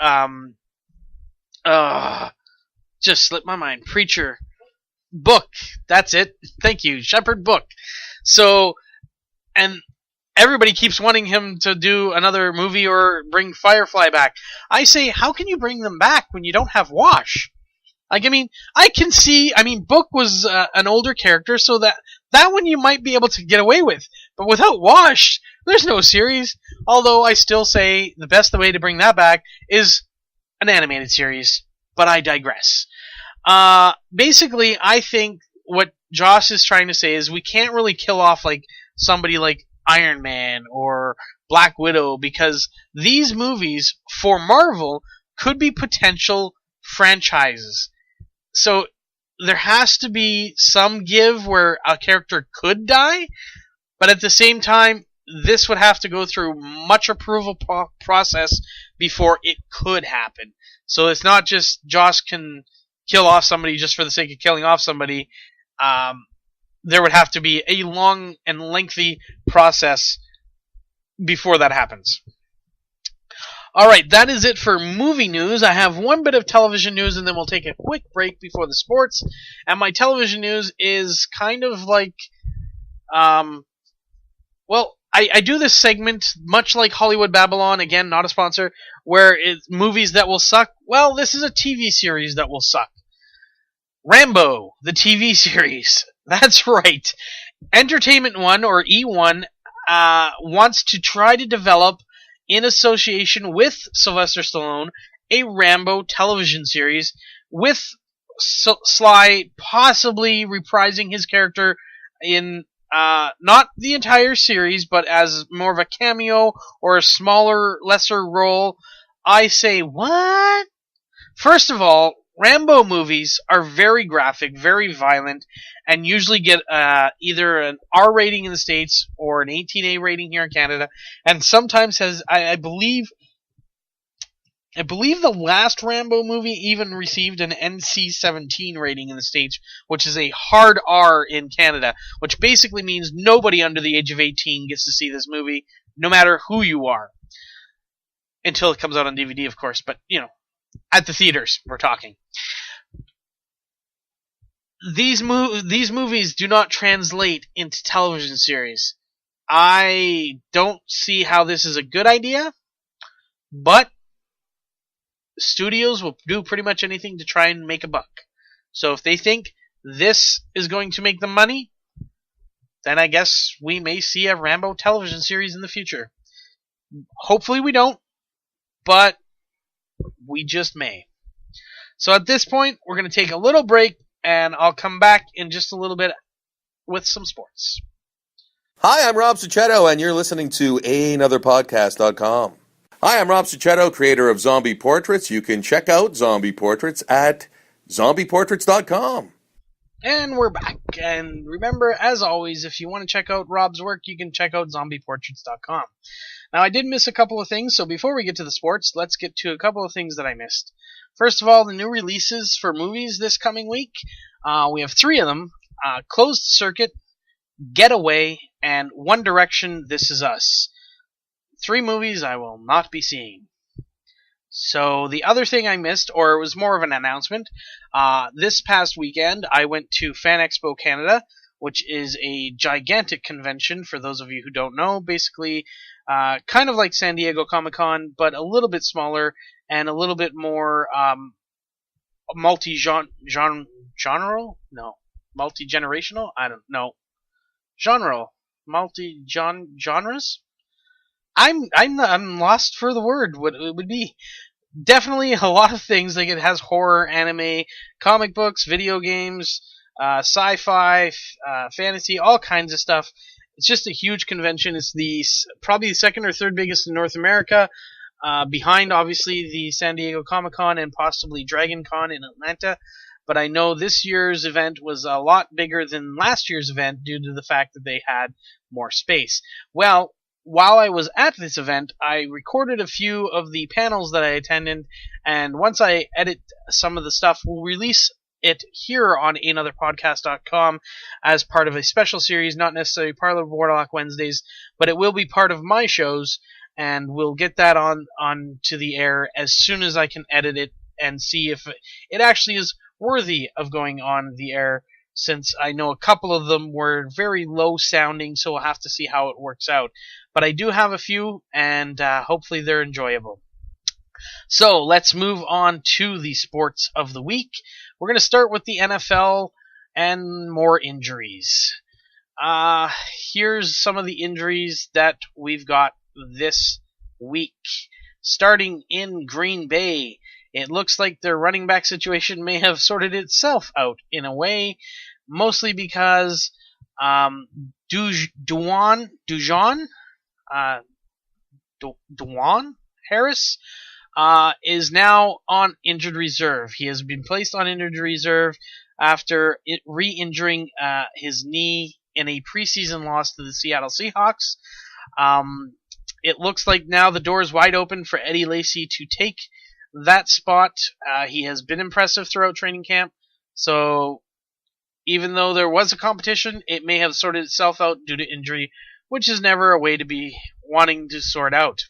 just slipped my mind. Preacher. Book. That's it. Thank you. Shepherd Book. So, and everybody keeps wanting him to do another movie or bring Firefly back. I say, how can you bring them back when you don't have Wash? I can see, Book was an older character, so that one you might be able to get away with. But without Wash, there's no series. Although I still say the best way to bring that back is an animated series. But I digress. Basically, I think what Joss is trying to say is we can't really kill off somebody like Iron Man or Black Widow, because these movies, for Marvel, could be potential franchises. So there has to be some give where a character could die, but at the same time, this would have to go through much approval process before it could happen. So it's not just Joss can kill off somebody just for the sake of killing off somebody. There would have to be a long and lengthy process before that happens. Alright, that is it for movie news. I have one bit of television news and then we'll take a quick break before the sports. And my television news is kind of like, I do this segment much like Hollywood Babylon, again, not a sponsor, where it's movies that will suck. Well, this is a TV series that will suck. Rambo, the TV series. That's right. Entertainment One, or E1, wants to try to develop, in association with Sylvester Stallone, a Rambo television series, with Sly possibly reprising his character in not the entire series, but as more of a cameo or a smaller, lesser role. I say, what? First of all, Rambo movies are very graphic, very violent, and usually get either an R rating in the States or an 18A rating here in Canada, and sometimes has, I believe the last Rambo movie even received an NC-17 rating in the States, which is a hard R in Canada, which basically means nobody under the age of 18 gets to see this movie, no matter who you are. Until it comes out on DVD, of course, but, at the theaters, we're talking. These movies do not translate into television series. I don't see how this is a good idea, but studios will do pretty much anything to try and make a buck. So if they think this is going to make them money, then I guess we may see a Rambo television series in the future. Hopefully we don't, but we just may. So at this point, we're going to take a little break, and I'll come back in just a little bit with some sports. Hi, I'm Rob Succhetto, and you're listening to Ehnother Podcast.com. Hi, I'm Rob Succhetto, creator of Zombie Portraits. You can check out Zombie Portraits at zombieportraits.com. And we're back. And remember, as always, if you want to check out Rob's work, you can check out zombieportraits.com. Now, I did miss a couple of things, so before we get to the sports, let's get to a couple of things that I missed. First of all, the new releases for movies this coming week. We have 3 of them. Closed Circuit, Getaway, and One Direction, This Is Us. 3 movies I will not be seeing. So the other thing I missed, or it was more of an announcement, this past weekend I went to Fan Expo Canada, which is a gigantic convention, for those of you who don't know. Basically, kind of like San Diego Comic-Con, but a little bit smaller and a little bit more multi-generational? No. Multi-generational? I don't know. Genre. Multi-genres? I'm lost for the word. What it would be? Definitely a lot of things. Like, it has horror, anime, comic books, video games, sci-fi, fantasy, all kinds of stuff. It's just a huge convention. It's probably the second or third biggest in North America, behind obviously the San Diego Comic-Con and possibly Dragon Con in Atlanta. But I know this year's event was a lot bigger than last year's event due to the fact that they had more space. Well, while I was at this event, I recorded a few of the panels that I attended, and once I edit some of the stuff, we'll release it here on Ehnotherpodcast.com as part of a special series, not necessarily part of Warlock Wednesdays, but it will be part of my shows, and we'll get that on to the air as soon as I can edit it and see if it actually is worthy of going on the air, since I know a couple of them were very low sounding, so we'll have to see how it works out. But I do have a few, and hopefully they're enjoyable. So let's move on to the sports of the week. We're going to start with the NFL and more injuries. Here's some of the injuries that we've got this week. Starting in Green Bay, it looks like their running back situation may have sorted itself out in a way, mostly because Dujuan Harris is now on injured reserve. He has been placed on injured reserve after re-injuring his knee in a preseason loss to the Seattle Seahawks. It looks like now the door is wide open for Eddie Lacy to take that spot. He has been impressive throughout training camp, so even though there was a competition, it may have sorted itself out due to injury, which is never a way to be wanting to sort out.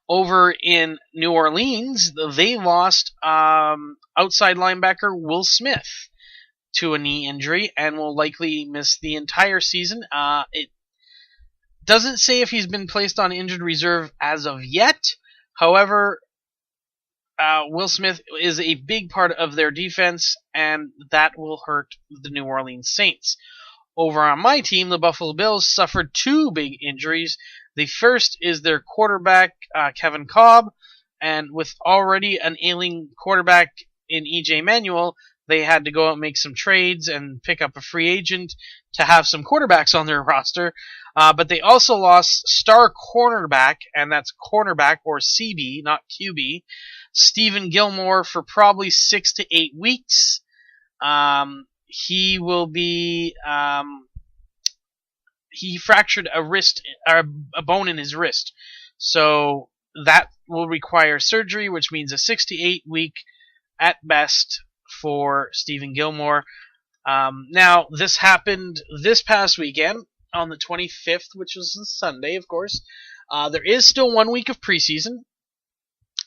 Over in New Orleans, they lost outside linebacker Will Smith to a knee injury and will likely miss the entire season. It doesn't say if he's been placed on injured reserve as of yet. However, Will Smith is a big part of their defense, and that will hurt the New Orleans Saints. Over on my team, the Buffalo Bills suffered 2 big injuries. The first is their quarterback, Kevin Kolb, and with already an ailing quarterback in E.J. Manuel, they had to go out and make some trades and pick up a free agent to have some quarterbacks on their roster. But they also lost star cornerback, and that's cornerback or CB, not QB, Stephen Gilmore for probably 6 to 8 weeks. He will be. He fractured a bone in his wrist, so that will require surgery, which means a 6 to 8 week at best for Stephen Gilmore. Now, this happened this past weekend on the 25th, which was a Sunday, of course. There is still 1 week of preseason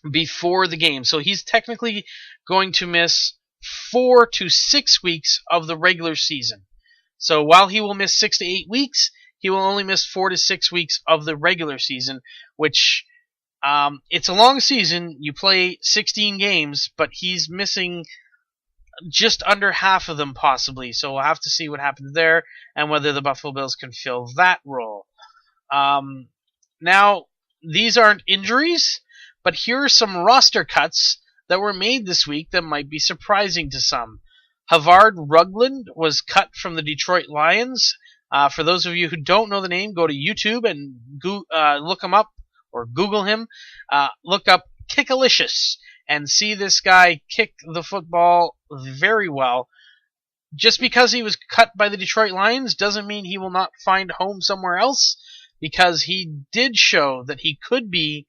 before the game, so he's technically going to miss 4 to 6 weeks of the regular season. So while he will miss 6 to 8 weeks, he will only miss 4 to 6 weeks of the regular season, which it's a long season. You play 16 games, but he's missing just under half of them possibly. So we'll have to see what happens there and whether the Buffalo Bills can fill that role. Now, these aren't injuries, but here are some roster cuts that were made this week that might be surprising to some. Havard Rugland was cut from the Detroit Lions. For those of you who don't know the name, go to YouTube and look him up, or Google him. Look up Kickalicious and see this guy kick the football very well. Just because he was cut by the Detroit Lions doesn't mean he will not find home somewhere else, because he did show that he could be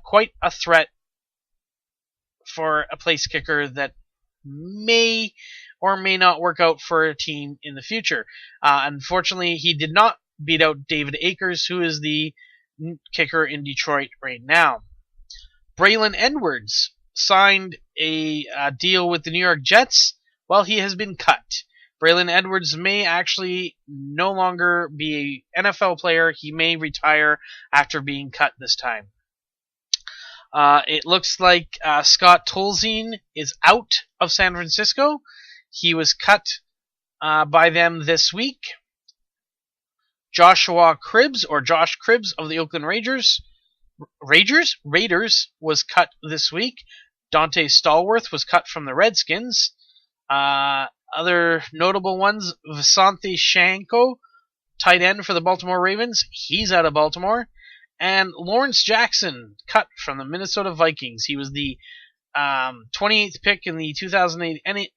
quite a threat for a place kicker that may or may not work out for a team in the future. Unfortunately, he did not beat out David Akers, who is the kicker in Detroit right now. Braylon Edwards signed a deal with the New York Jets while he has been cut. Braylon Edwards may actually no longer be an NFL player. He may retire after being cut this time. It looks like Scott Tolzien is out of San Francisco. He was cut by them this week. Josh Cribbs of the Oakland Raiders was cut this week. Dante Stallworth was cut from the Redskins. Other notable ones, Visanthe Shanko, tight end for the Baltimore Ravens. He's out of Baltimore. And Lawrence Jackson, cut from the Minnesota Vikings. He was the 28th pick in the 2008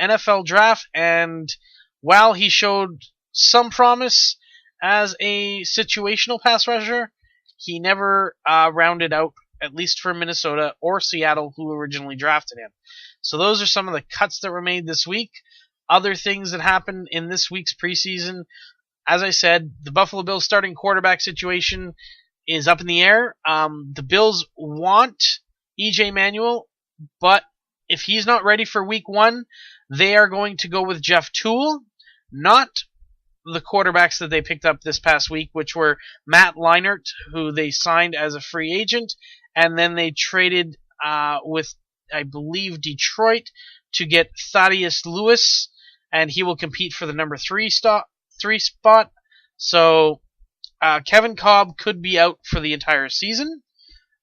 NFL draft, and while he showed some promise as a situational pass rusher, he never rounded out, at least for Minnesota or Seattle, who originally drafted him. So those are some of the cuts that were made this week. Other things that happened in this week's preseason, as I said, the Buffalo Bills starting quarterback situation is up in the air. The Bills want E.J. Manuel, but if he's not ready for week 1, they are going to go with Jeff Toole, not the quarterbacks that they picked up this past week, which were Matt Leinart, who they signed as a free agent, and then they traded with, I believe, Detroit to get Thaddeus Lewis, and he will compete for the number 3 spot. So Kevin Kolb could be out for the entire season.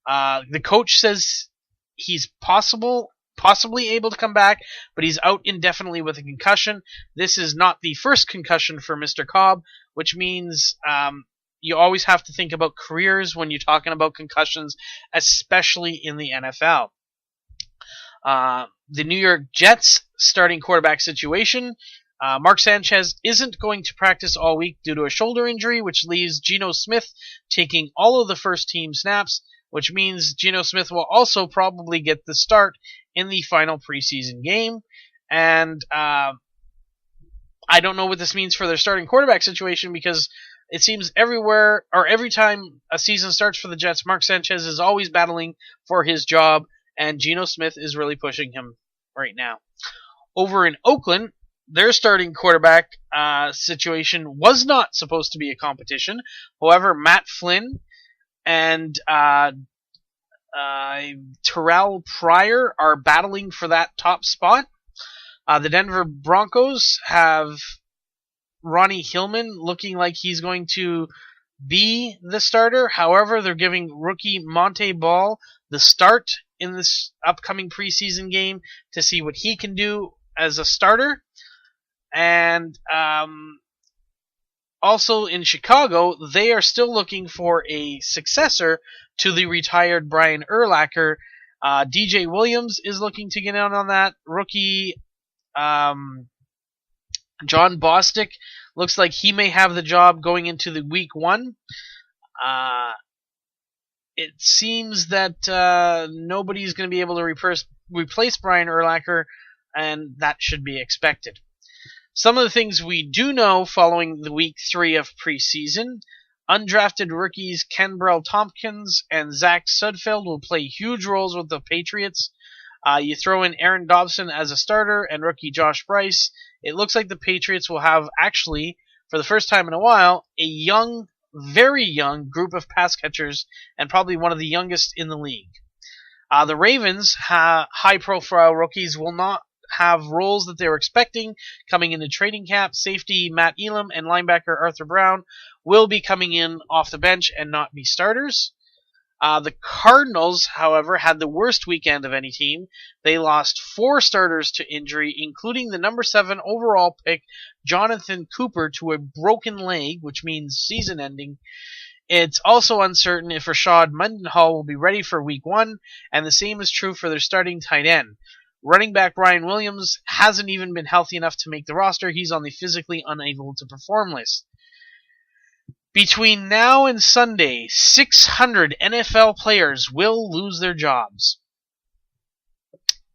The coach says he's possibly able to come back, but he's out indefinitely with a concussion. This is not the first concussion for Mr. Kolb, which means you always have to think about careers when you're talking about concussions, especially in the NFL. The New York Jets starting quarterback situation. Mark Sanchez isn't going to practice all week due to a shoulder injury, which leaves Geno Smith taking all of the first team snaps, which means Geno Smith will also probably get the start in the final preseason game. And I don't know what this means for their starting quarterback situation, because it seems everywhere, or every time a season starts for the Jets, Mark Sanchez is always battling for his job, and Geno Smith is really pushing him right now. Over in Oakland, their starting quarterback situation was not supposed to be a competition. However, Matt Flynn and Terrell Pryor are battling for that top spot. The Denver Broncos have Ronnie Hillman looking like he's going to be the starter. However, they're giving rookie Monte Ball the start in this upcoming preseason game to see what he can do as a starter. And also in Chicago, they are still looking for a successor to the retired Brian Urlacher. DJ Williams is looking to get out on that. Rookie John Bostic looks like he may have the job going into the week 1. It seems that nobody's going to be able to replace Brian Urlacher, and that should be expected. Some of the things we do know following the week 3 of preseason: undrafted rookies Kenbrell Tompkins and Zach Sudfeld will play huge roles with the Patriots. You throw in Aaron Dobson as a starter and rookie Josh Bryce. It looks like the Patriots will have, actually, for the first time in a while, a young, very young group of pass catchers, and probably one of the youngest in the league. The Ravens, high-profile rookies, will not have roles that they were expecting coming into training camp. Safety Matt Elam and linebacker Arthur Brown will be coming in off the bench and not be starters. The Cardinals, however, had the worst weekend of any team. They lost 4 starters to injury, including the number 7 overall pick, Jonathan Cooper, to a broken leg, which means season ending. It's also uncertain if Rashad Mendenhall will be ready for week 1, and the same is true for their starting tight end. Running back Ryan Williams hasn't even been healthy enough to make the roster. He's on the physically unable to perform list. Between now and Sunday, 600 NFL players will lose their jobs.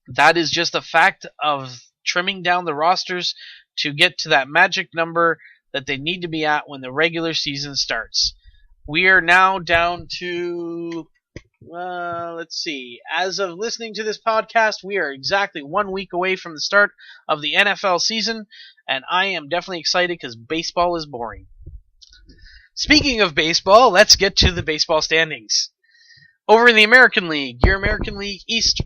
That is just a fact of trimming down the rosters to get to that magic number that they need to be at when the regular season starts. We are now down to, let's see, as of listening to this podcast, we are exactly 1 week away from the start of the NFL season, and I am definitely excited because baseball is boring. Speaking of baseball, let's get to the baseball standings. Over in the American League, your American League East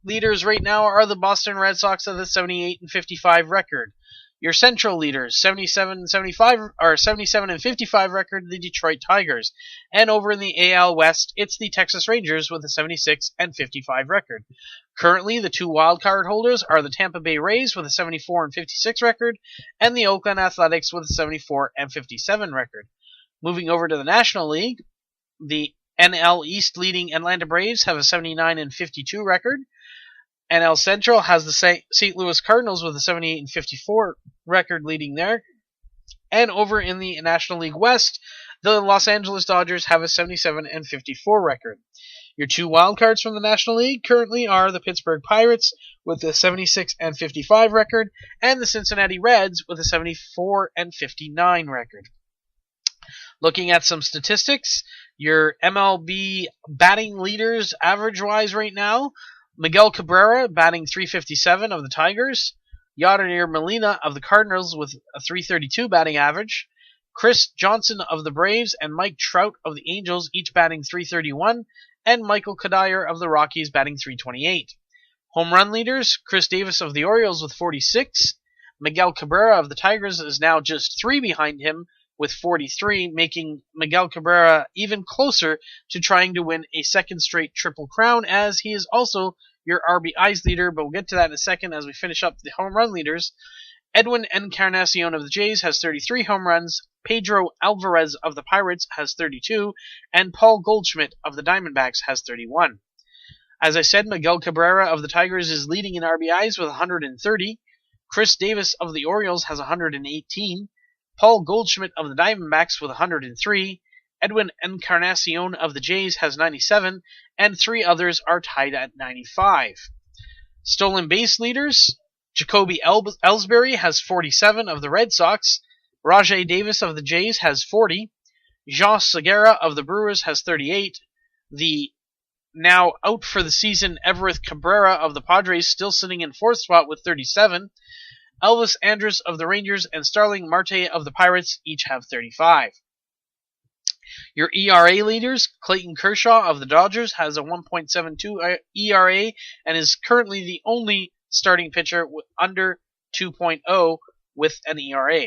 leaders right now are the Boston Red Sox of the 78-55 record. Your Central leaders, 77-55 record, the Detroit Tigers. And over in the AL West, it's the Texas Rangers with a 76-55 record. Currently, the 2 wildcard holders are the Tampa Bay Rays with a 74-56 record, and the Oakland Athletics with a 74-57 record. Moving over to the National League, the NL East leading Atlanta Braves have a 79-52 record. NL Central has the St. Louis Cardinals with a 78-54 record leading there. And over in the National League West, the Los Angeles Dodgers have a 77-54 record. Your 2 wildcards from the National League currently are the Pittsburgh Pirates with a 76-55 record and the Cincinnati Reds with a 74-59 record. Looking at some statistics, your MLB batting leaders average-wise right now, Miguel Cabrera batting .357 of the Tigers, Yadier Molina of the Cardinals with a .332 batting average, Chris Johnson of the Braves and Mike Trout of the Angels each batting .331, and Michael Kadire of the Rockies batting .328. Home run leaders, Chris Davis of the Orioles with 46, Miguel Cabrera of the Tigers is now just 3 behind him with 43, making Miguel Cabrera even closer to trying to win a second straight Triple Crown, as he is also your RBIs leader, but we'll get to that in a second as we finish up the home run leaders. Edwin Encarnacion of the Jays has 33 home runs, Pedro Alvarez of the Pirates has 32, and Paul Goldschmidt of the Diamondbacks has 31. As I said, Miguel Cabrera of the Tigers is leading in RBIs with 130, Chris Davis of the Orioles has 118, Paul Goldschmidt of the Diamondbacks with 103, Edwin Encarnacion of the Jays has 97, and 3 others are tied at 95. Stolen base leaders, Jacoby Ellsbury has 47 of the Red Sox, Rajai Davis of the Jays has 40, Jean Segura of the Brewers has 38, the now out for the season Everett Cabrera of the Padres still sitting in 4th spot with 37, Elvis Andrus of the Rangers and Starling Marte of the Pirates each have 35. Your ERA leaders, Clayton Kershaw of the Dodgers has a 1.72 ERA and is currently the only starting pitcher under 2.0 with an ERA.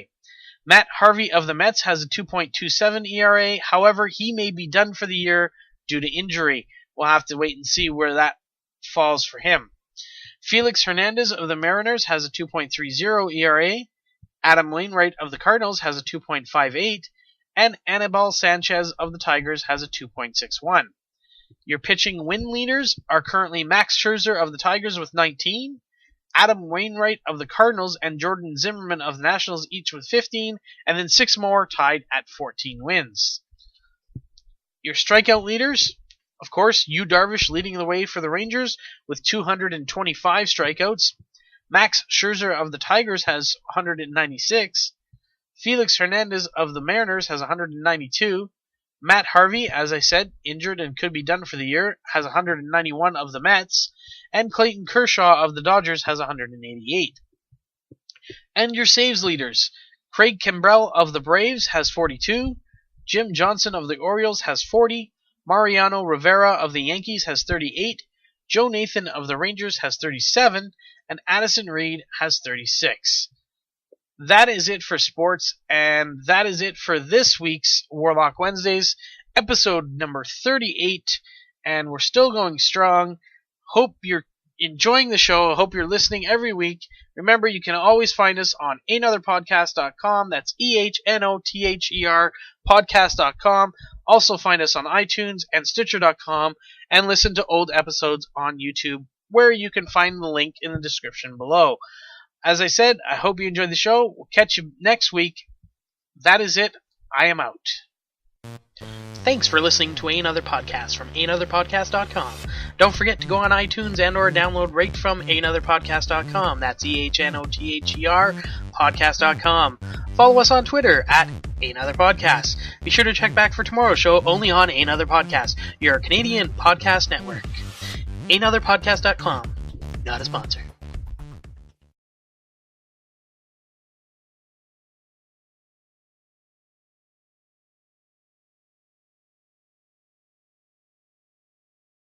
Matt Harvey of the Mets has a 2.27 ERA, however, he may be done for the year due to injury. We'll have to wait and see where that falls for him. Felix Hernandez of the Mariners has a 2.30 ERA, Adam Wainwright of the Cardinals has a 2.58, and Anibal Sanchez of the Tigers has a 2.61. Your pitching win leaders are currently Max Scherzer of the Tigers with 19, Adam Wainwright of the Cardinals and Jordan Zimmerman of the Nationals each with 15, and then 6 more tied at 14 wins. Your strikeout leaders, of course, Yu Darvish leading the way for the Rangers with 225 strikeouts. Max Scherzer of the Tigers has 196. Felix Hernandez of the Mariners has 192. Matt Harvey, as I said, injured and could be done for the year, has 191 of the Mets. And Clayton Kershaw of the Dodgers has 188. And your saves leaders, Craig Kimbrell of the Braves has 42. Jim Johnson of the Orioles has 40. Mariano Rivera of the Yankees has 38. Joe Nathan of the Rangers has 37. And Addison Reed has 36. That is it for sports, and that is it for this week's Warlock Wednesdays, episode number 38, and we're still going strong. Hope you're enjoying the show. I hope you're listening every week. Remember, you can always find us on ehnotherpodcast.com. That's EHNOTHER podcast.com. Also find us on iTunes and Stitcher.com, and listen to old episodes on YouTube, where you can find the link in the description below. As I said, I hope you enjoyed the show. We'll catch you next week. That is it. I am out. Thanks for listening to Ehnother Podcast from ehnotherpodcast.com. Don't forget to go on iTunes and or download right from ehnotherpodcast.com. That's EHNOTHER podcast.com. Follow us on Twitter at Ehnother Podcast. Be sure to check back for tomorrow's show only on Ehnother Podcast, your Canadian podcast network. ehnotherpodcast.com. Not a sponsor.